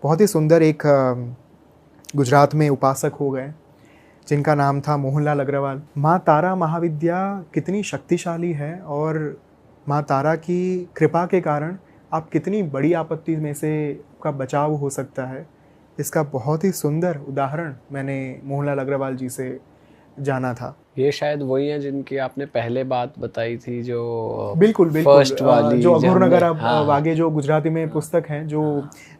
बहुत ही सुंदर एक गुजरात में उपासक हो गए जिनका नाम था मोहनलाल अग्रवाल। माँ तारा महाविद्या कितनी शक्तिशाली है और माँ तारा की कृपा के कारण आप कितनी बड़ी आपत्ति में से का बचाव हो सकता है, इसका बहुत ही सुंदर उदाहरण मैंने मोहनलाल अग्रवाल जी से जाना था। ये शायद वही है जिनकी आपने पहले बात बताई थी, जो बिल्कुल, बिल्कुल। फर्स्ट वाली जो जो अघोर हमने, नगर अब हाँ हाँ वागे जो गुजराती में पुस्तक हैं, जो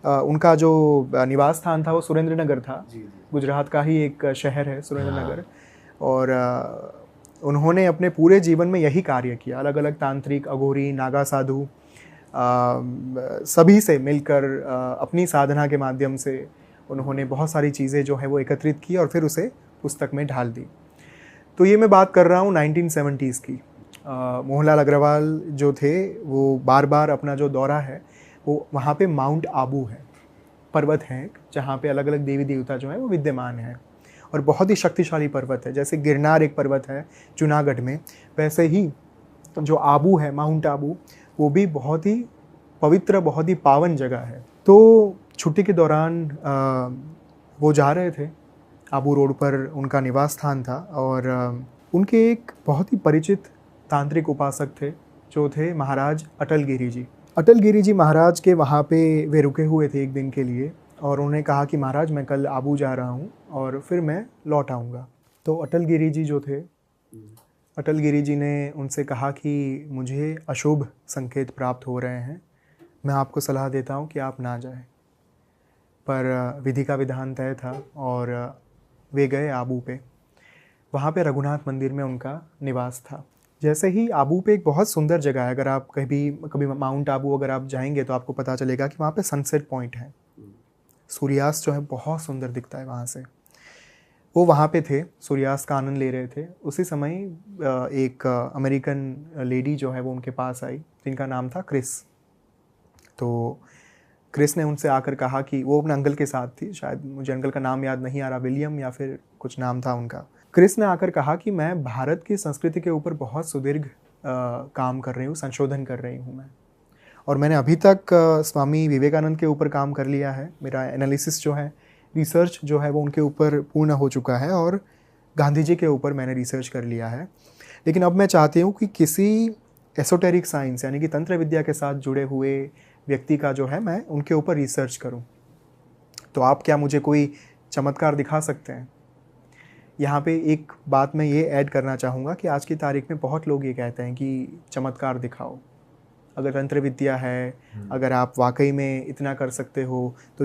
उनका जो निवास स्थान था वो सुरेंद्र नगर था। गुजरात का ही एक शहर है सुरेंद्र नगर। और उन्होंने अपने पूरे जीवन में यही कार्य किया, अलग अलग तांत्रिक, अघोरी, नागा साधु सभी से मिलकर अपनी साधना के माध्यम से उन्होंने बहुत सारी चीज़ें जो है वो एकत्रित की और फिर उसे पुस्तक में ढाल दी। तो ये मैं बात कर रहा हूँ 1970s की। मोहनलाल अग्रवाल जो थे वो बार बार अपना जो दौरा है वो वहाँ पे माउंट आबू है, पर्वत है जहाँ पे अलग अलग देवी देवता जो हैं वो विद्यमान हैं और बहुत ही शक्तिशाली पर्वत है। जैसे गिरनार एक पर्वत है जूनागढ़ में, वैसे ही जो आबू है, माउंट आबू, वो भी बहुत ही पवित्र, बहुत ही पावन जगह है। तो छुट्टी के दौरान वो जा रहे थे, आबू रोड पर उनका निवास स्थान था और उनके एक बहुत ही परिचित तांत्रिक उपासक थे जो थे महाराज अटल गिरी जी। अटल गिरी जी महाराज के वहाँ पे वे रुके हुए थे एक दिन के लिए और उन्होंने कहा कि महाराज मैं कल आबू जा रहा हूँ और फिर मैं लौट आऊँगा। तो अटल गिरी जी जो थे, अटल गिरी जी ने उनसे कहा कि मुझे अशुभ संकेत प्राप्त हो रहे हैं, मैं आपको सलाह देता हूँ कि आप ना जाएं। पर विधि का विधान तय था और वे गए आबू पे। वहाँ पे रघुनाथ मंदिर में उनका निवास था। जैसे ही आबू पे एक बहुत सुंदर जगह है, अगर आप कभी माउंट आबू अगर आप जाएंगे तो आपको पता चलेगा कि वहाँ पे सनसेट पॉइंट है, सूर्यास्त जो है बहुत सुंदर दिखता है वहाँ से। वो वहाँ पे थे, सूर्यास्त का आनंद ले रहे थे। उसी समय एक अमेरिकन लेडी जो है वो उनके पास आई जिनका नाम था क्रिस। तो क्रिस ने उनसे आकर कहा कि वो अपने अंकल के साथ थी, शायद मुझे अंकल का नाम याद नहीं आ रहा, विलियम या फिर कुछ नाम था उनका। क्रिस ने आकर कहा कि मैं भारत की संस्कृति के ऊपर बहुत सुदीर्घ काम कर रही हूँ, संशोधन कर रही हूँ मैं, और मैंने अभी तक स्वामी विवेकानंद के ऊपर काम कर लिया है। मेरा एनालिसिस जो है, रिसर्च जो है वो उनके ऊपर पूर्ण हो चुका है और गांधी जी के ऊपर मैंने रिसर्च कर लिया है। लेकिन अब मैं चाहती हूँ कि किसी एसोटेरिक साइंस यानी कि तंत्र विद्या के साथ जुड़े हुए व्यक्ति का जो है मैं उनके ऊपर रिसर्च करूं। तो आप क्या मुझे कोई चमत्कार दिखा सकते हैं? यहाँ पे एक बात मैं ये ऐड करना चाहूँगा कि आज की तारीख में बहुत लोग ये कहते हैं कि चमत्कार दिखाओ, अगर तंत्र विद्या है, अगर आप वाकई में इतना कर सकते हो तो